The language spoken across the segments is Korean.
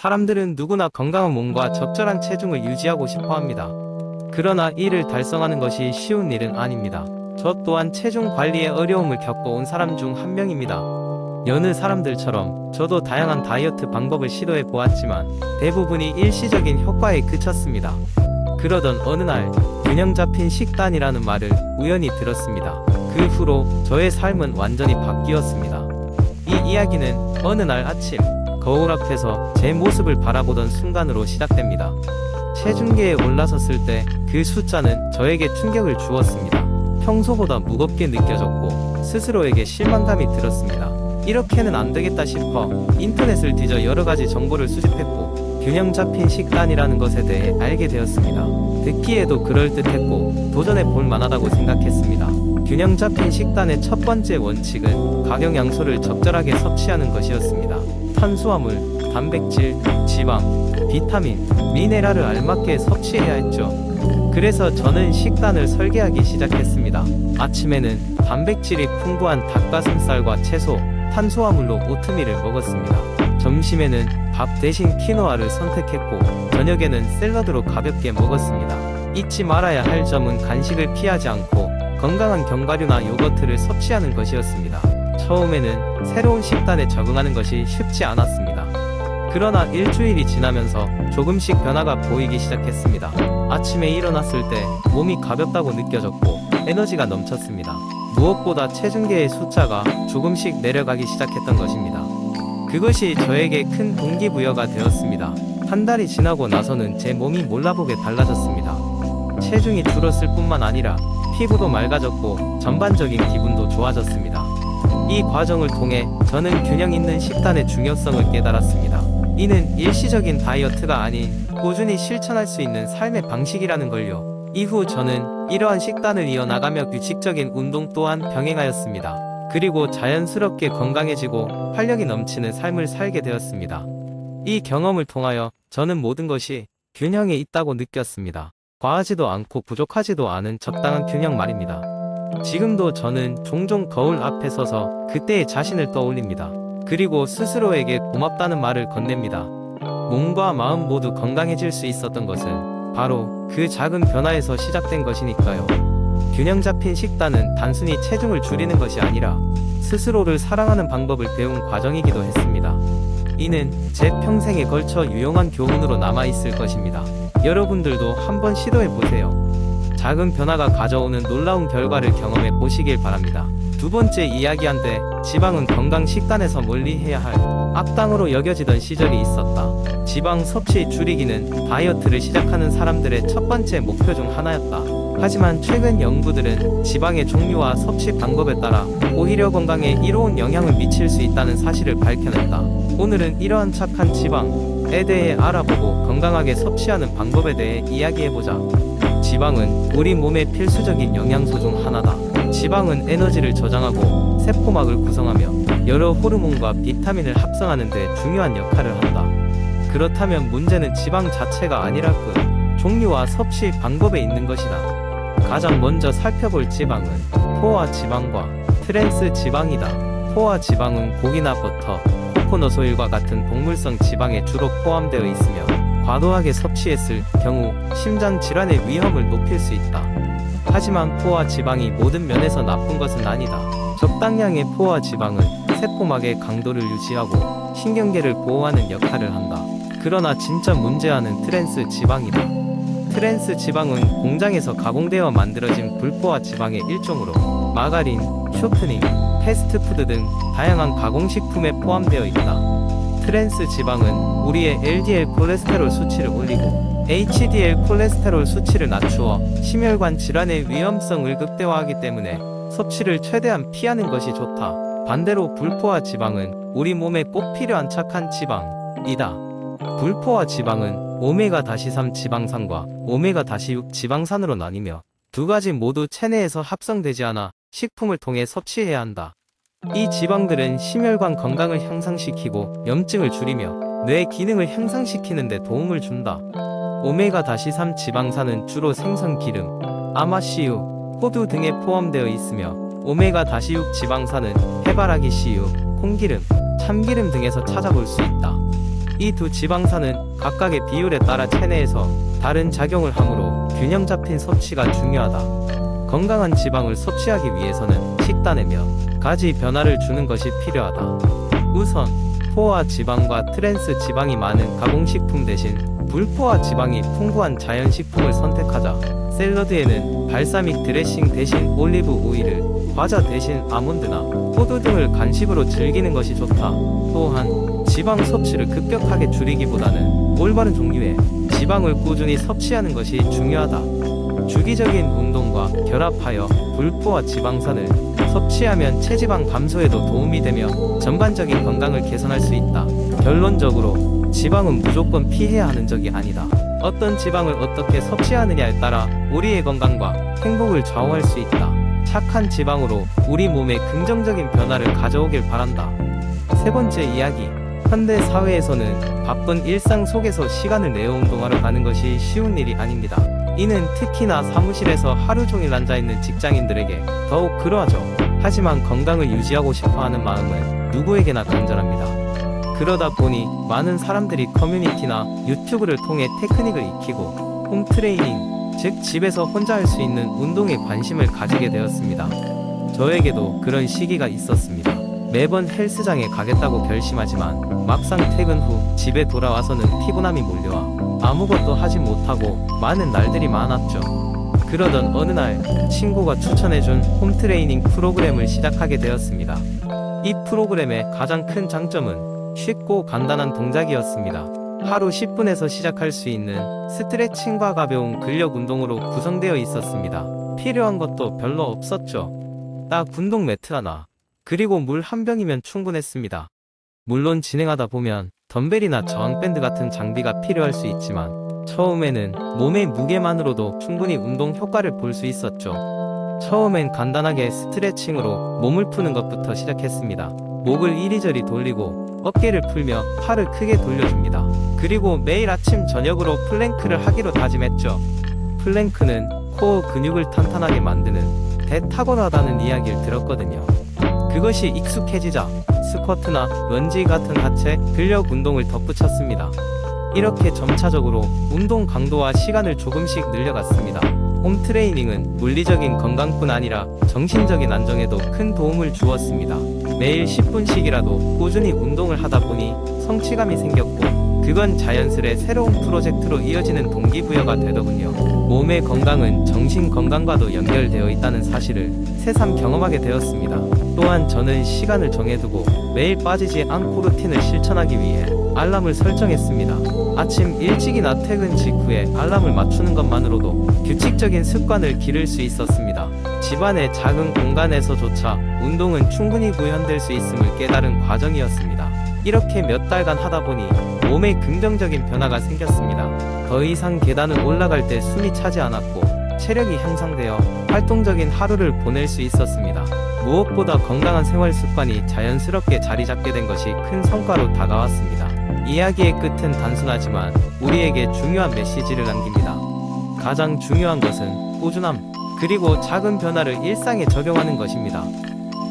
사람들은 누구나 건강한 몸과 적절한 체중을 유지하고 싶어 합니다. 그러나 이를 달성하는 것이 쉬운 일은 아닙니다. 저 또한 체중 관리에 어려움을 겪어온 사람 중 한 명입니다. 여느 사람들처럼 저도 다양한 다이어트 방법을 시도해 보았지만 대부분이 일시적인 효과에 그쳤습니다. 그러던 어느 날 균형 잡힌 식단이라는 말을 우연히 들었습니다. 그 후로 저의 삶은 완전히 바뀌었습니다. 이 이야기는 어느 날 아침 거울 앞에서 제 모습을 바라보던 순간으로 시작됩니다. 체중계에 올라섰을 때 그 숫자는 저에게 충격을 주었습니다. 평소보다 무겁게 느껴졌고 스스로에게 실망감이 들었습니다. 이렇게는 안 되겠다 싶어 인터넷을 뒤져 여러가지 정보를 수집했고 균형 잡힌 식단이라는 것에 대해 알게 되었습니다. 듣기에도 그럴듯했고 도전해 볼 만하다고 생각했습니다. 균형 잡힌 식단의 첫 번째 원칙은 각영양소를 적절하게 섭취하는 것이었습니다. 탄수화물, 단백질, 지방, 비타민, 미네랄을 알맞게 섭취해야 했죠. 그래서 저는 식단을 설계하기 시작했습니다. 아침에는 단백질이 풍부한 닭가슴살과 채소, 탄수화물로 오트밀을 먹었습니다. 점심에는 밥 대신 키노아를 선택했고 저녁에는 샐러드로 가볍게 먹었습니다. 잊지 말아야 할 점은 간식을 피하지 않고 건강한 견과류나 요거트를 섭취하는 것이었습니다. 처음에는 새로운 식단에 적응하는 것이 쉽지 않았습니다. 그러나 일주일이 지나면서 조금씩 변화가 보이기 시작했습니다. 아침에 일어났을 때 몸이 가볍다고 느껴졌고 에너지가 넘쳤습니다. 무엇보다 체중계의 숫자가 조금씩 내려가기 시작했던 것입니다. 그것이 저에게 큰 동기부여가 되었습니다. 한 달이 지나고 나서는 제 몸이 몰라보게 달라졌습니다. 체중이 줄었을 뿐만 아니라 피부도 맑아졌고 전반적인 기분도 좋아졌습니다. 이 과정을 통해 저는 균형 있는 식단의 중요성을 깨달았습니다. 이는 일시적인 다이어트가 아닌 꾸준히 실천할 수 있는 삶의 방식이라는 걸요. 이후 저는 이러한 식단을 이어나가며 규칙적인 운동 또한 병행하였습니다. 그리고 자연스럽게 건강해지고 활력이 넘치는 삶을 살게 되었습니다. 이 경험을 통하여 저는 모든 것이 균형에 있다고 느꼈습니다. 과하지도 않고 부족하지도 않은 적당한 균형 말입니다. 지금도 저는 종종 거울 앞에 서서 그때의 자신을 떠올립니다. 그리고 스스로에게 고맙다는 말을 건넵니다. 몸과 마음 모두 건강해질 수 있었던 것은 바로 그 작은 변화에서 시작된 것이니까요. 균형 잡힌 식단은 단순히 체중을 줄이는 것이 아니라 스스로를 사랑하는 방법을 배운 과정이기도 했습니다. 이는 제 평생에 걸쳐 유용한 교훈으로 남아있을 것입니다. 여러분들도 한번 시도해보세요. 작은 변화가 가져오는 놀라운 결과를 경험해 보시길 바랍니다. 두 번째 이야기한데 지방은 건강 식단에서 멀리해야 할 악당으로 여겨지던 시절이 있었다. 지방 섭취 줄이기는 다이어트를 시작하는 사람들의 첫 번째 목표 중 하나였다. 하지만 최근 연구들은 지방의 종류와 섭취 방법에 따라 오히려 건강에 이로운 영향을 미칠 수 있다는 사실을 밝혀냈다. 오늘은 이러한 착한 지방에 대해 알아보고 건강하게 섭취하는 방법에 대해 이야기해보자. 지방은 우리 몸의 필수적인 영양소 중 하나다. 지방은 에너지를 저장하고 세포막을 구성하며 여러 호르몬과 비타민을 합성하는 데 중요한 역할을 한다. 그렇다면 문제는 지방 자체가 아니라 그 종류와 섭취 방법에 있는 것이다. 가장 먼저 살펴볼 지방은 포화 지방과 트랜스 지방이다. 포화 지방은 고기나 버터, 코코넛 오일과 같은 동물성 지방에 주로 포함되어 있으며 과도하게 섭취했을 경우 심장 질환의 위험을 높일 수 있다. 하지만 포화 지방이 모든 면에서 나쁜 것은 아니다. 적당량의 포화 지방은 세포막의 강도를 유지하고 신경계를 보호하는 역할을 한다. 그러나 진짜 문제아는 트랜스 지방이다. 트랜스 지방은 공장에서 가공되어 만들어진 불포화 지방의 일종으로 마가린, 쇼트닝, 패스트푸드 등 다양한 가공식품에 포함되어 있다. 트랜스 지방은 우리의 LDL 콜레스테롤 수치를 올리고 HDL 콜레스테롤 수치를 낮추어 심혈관 질환의 위험성을 극대화하기 때문에 섭취를 최대한 피하는 것이 좋다. 반대로 불포화 지방은 우리 몸에 꼭 필요한 착한 지방이다. 불포화 지방은 오메가-3 지방산과 오메가-6 지방산으로 나뉘며 두 가지 모두 체내에서 합성되지 않아 식품을 통해 섭취해야 한다. 이 지방들은 심혈관 건강을 향상시키고 염증을 줄이며 뇌 기능을 향상시키는 데 도움을 준다. 오메가-3 지방산은 주로 생선기름, 아마씨유, 호두 등에 포함되어 있으며 오메가-6 지방산은 해바라기 씨유, 콩기름, 참기름 등에서 찾아볼 수 있다. 이 두 지방산은 각각의 비율에 따라 체내에서 다른 작용을 하므로 균형 잡힌 섭취가 중요하다. 건강한 지방을 섭취하기 위해서는 식단에 몇 가지 변화를 주는 것이 필요하다. 우선 포화 지방과 트랜스 지방이 많은 가공식품 대신 불포화 지방이 풍부한 자연식품을 선택하자. 샐러드에는 발사믹 드레싱 대신 올리브 오일을, 과자 대신 아몬드나 호두 등을 간식으로 즐기는 것이 좋다. 또한 지방 섭취를 급격하게 줄이기보다는 올바른 종류의 지방을 꾸준히 섭취하는 것이 중요하다. 주기적인 운동과 결합하여 불포화 지방산을 섭취하면 체지방 감소에도 도움이 되며 전반적인 건강을 개선할 수 있다. 결론적으로 지방은 무조건 피해야 하는 적이 아니다. 어떤 지방을 어떻게 섭취하느냐에 따라 우리의 건강과 행복을 좌우할 수 있다. 착한 지방으로 우리 몸에 긍정적인 변화를 가져오길 바란다. 세 번째 이야기. 현대 사회에서는 바쁜 일상 속에서 시간을 내어 운동하러 가는 것이 쉬운 일이 아닙니다. 이는 특히나 사무실에서 하루 종일 앉아있는 직장인들에게 더욱 그러하죠. 하지만 건강을 유지하고 싶어하는 마음은 누구에게나 간절합니다. 그러다 보니 많은 사람들이 커뮤니티나 유튜브를 통해 테크닉을 익히고 홈트레이닝, 즉 집에서 혼자 할 수 있는 운동에 관심을 가지게 되었습니다. 저에게도 그런 시기가 있었습니다. 매번 헬스장에 가겠다고 결심하지만 막상 퇴근 후 집에 돌아와서는 피곤함이 몰려와 아무것도 하지 못하고 많은 날들이 많았죠. 그러던 어느 날 친구가 추천해준 홈트레이닝 프로그램을 시작하게 되었습니다. 이 프로그램의 가장 큰 장점은 쉽고 간단한 동작이었습니다. 하루 10분에서 시작할 수 있는 스트레칭과 가벼운 근력 운동으로 구성되어 있었습니다. 필요한 것도 별로 없었죠. 딱 운동 매트 하나, 그리고 물 한 병이면 충분했습니다. 물론 진행하다 보면 덤벨이나 저항밴드 같은 장비가 필요할 수 있지만 처음에는 몸의 무게만으로도 충분히 운동 효과를 볼 수 있었죠. 처음엔 간단하게 스트레칭으로 몸을 푸는 것부터 시작했습니다. 목을 이리저리 돌리고 어깨를 풀며 팔을 크게 돌려줍니다. 그리고 매일 아침 저녁으로 플랭크를 하기로 다짐했죠. 플랭크는 코어 근육을 탄탄하게 만드는 대탁월하다는 이야기를 들었거든요. 그것이 익숙해지자 스쿼트나 런지 같은 하체 근력 운동을 덧붙였습니다. 이렇게 점차적으로 운동 강도와 시간을 조금씩 늘려갔습니다. 홈트레이닝은 물리적인 건강뿐 아니라 정신적인 안정에도 큰 도움을 주었습니다. 매일 10분씩이라도 꾸준히 운동을 하다 보니 성취감이 생겼고 그건 자연스레 새로운 프로젝트로 이어지는 동기부여가 되더군요. 몸의 건강은 정신 건강과도 연결되어 있다는 사실을 새삼 경험하게 되었습니다. 또한 저는 시간을 정해두고 매일 빠지지 않고 루틴을 실천하기 위해 알람을 설정했습니다. 아침 일찍이나 퇴근 직후에 알람을 맞추는 것만으로도 규칙적인 습관을 기를 수 있었습니다. 집안의 작은 공간에서조차 운동은 충분히 구현될 수 있음을 깨달은 과정이었습니다. 이렇게 몇 달간 하다 보니 몸에 긍정적인 변화가 생겼습니다. 더 이상 계단을 올라갈 때 숨이 차지 않았고 체력이 향상되어 활동적인 하루를 보낼 수 있었습니다. 무엇보다 건강한 생활 습관이 자연스럽게 자리 잡게 된 것이 큰 성과로 다가왔습니다. 이야기의 끝은 단순하지만 우리에게 중요한 메시지를 남깁니다. 가장 중요한 것은 꾸준함, 그리고 작은 변화를 일상에 적용하는 것입니다.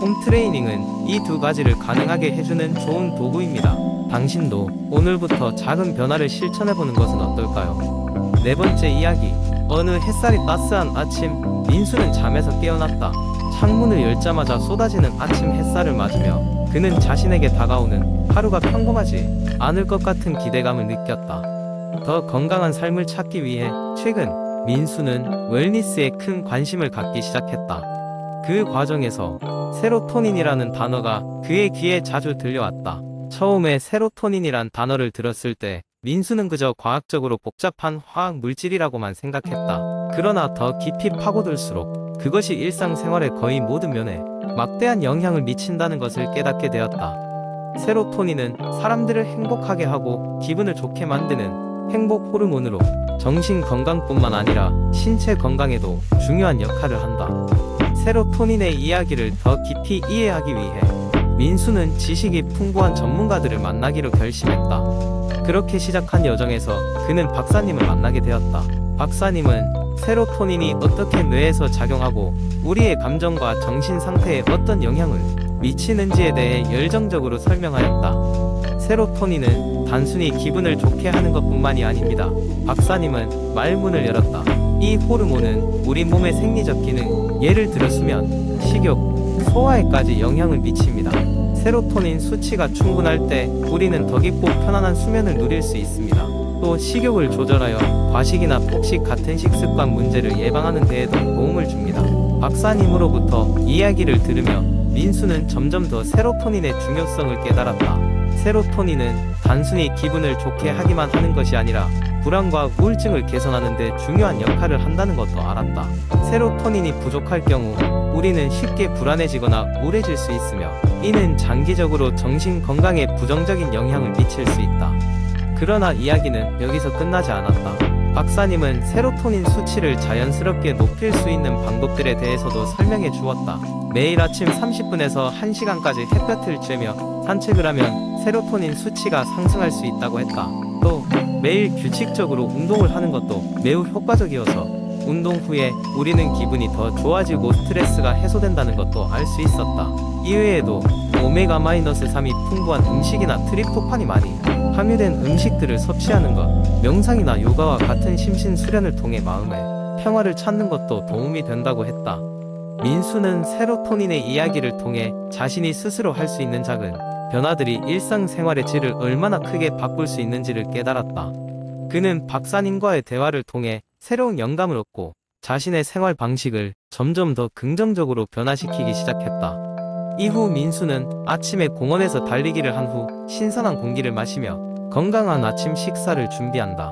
홈트레이닝은 이 두 가지를 가능하게 해주는 좋은 도구입니다. 당신도 오늘부터 작은 변화를 실천해보는 것은 어떨까요? 네 번째 이야기. 어느 햇살이 따스한 아침, 민수는 잠에서 깨어났다. 창문을 열자마자 쏟아지는 아침 햇살을 맞으며 그는 자신에게 다가오는 하루가 평범하지 않을 것 같은 기대감을 느꼈다. 더 건강한 삶을 찾기 위해 최근 민수는 웰니스에 큰 관심을 갖기 시작했다. 그 과정에서 세로토닌이라는 단어가 그의 귀에 자주 들려왔다. 처음에 세로토닌이란 단어를 들었을 때 민수는 그저 과학적으로 복잡한 화학 물질이라고만 생각했다. 그러나 더 깊이 파고들수록 그것이 일상생활의 거의 모든 면에 막대한 영향을 미친다는 것을 깨닫게 되었다. 세로토닌은 사람들을 행복하게 하고 기분을 좋게 만드는 행복 호르몬으로 정신 건강뿐만 아니라 신체 건강에도 중요한 역할을 한다. 세로토닌의 이야기를 더 깊이 이해하기 위해 민수는 지식이 풍부한 전문가들을 만나기로 결심했다. 그렇게 시작한 여정에서 그는 박사님을 만나게 되었다. 박사님은 세로토닌이 어떻게 뇌에서 작용하고 우리의 감정과 정신 상태에 어떤 영향을 미치는지에 대해 열정적으로 설명하였다. 세로토닌은 단순히 기분을 좋게 하는 것뿐만이 아닙니다. 박사님은 말문을 열었다. 이 호르몬은 우리 몸의 생리적 기능, 예를 들어 수면, 식욕, 소화에까지 영향을 미칩니다. 세로토닌 수치가 충분할 때 우리는 더 깊고 편안한 수면을 누릴 수 있습니다. 또 식욕을 조절하여 과식이나 폭식 같은 식습관 문제를 예방하는 데에도 도움을 줍니다. 박사님으로부터 이야기를 들으며 민수는 점점 더 세로토닌의 중요성을 깨달았다. 세로토닌은 단순히 기분을 좋게 하기만 하는 것이 아니라 불안과 우울증을 개선하는 데 중요한 역할을 한다는 것도 알았다. 세로토닌이 부족할 경우 우리는 쉽게 불안해지거나 우울해질 수 있으며 이는 장기적으로 정신 건강에 부정적인 영향을 미칠 수 있다. 그러나 이야기는 여기서 끝나지 않았다. 박사님은 세로토닌 수치를 자연스럽게 높일 수 있는 방법들에 대해서도 설명해 주었다. 매일 아침 30분에서 1시간까지 햇볕을 쬐며 산책을 하면 세로토닌 수치가 상승할 수 있다고 했다. 또 매일 규칙적으로 운동을 하는 것도 매우 효과적이어서 운동 후에 우리는 기분이 더 좋아지고 스트레스가 해소된다는 것도 알 수 있었다. 이외에도 오메가-3이 풍부한 음식이나 트립토판이 많이 함유된 음식들을 섭취하는 것, 명상이나 요가와 같은 심신 수련을 통해 마음의 평화를 찾는 것도 도움이 된다고 했다. 민수는 세로토닌의 이야기를 통해 자신이 스스로 할 수 있는 작은 변화들이 일상생활의 질을 얼마나 크게 바꿀 수 있는지를 깨달았다. 그는 박사님과의 대화를 통해 새로운 영감을 얻고 자신의 생활 방식을 점점 더 긍정적으로 변화시키기 시작했다. 이후 민수는 아침에 공원에서 달리기를 한 후 신선한 공기를 마시며 건강한 아침 식사를 준비한다.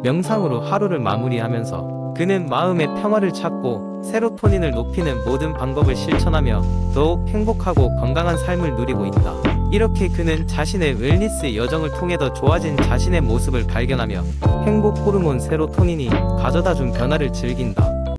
명상으로 하루를 마무리하면서 그는 마음의 평화를 찾고 세로토닌을 높이는 모든 방법을 실천하며 더욱 행복하고 건강한 삶을 누리고 있다. 이렇게 그는 자신의 웰니스 여정을 통해 더 좋아진 자신의 모습을 발견하며 행복 호르몬 세로토닌이 가져다준 변화를 즐긴다.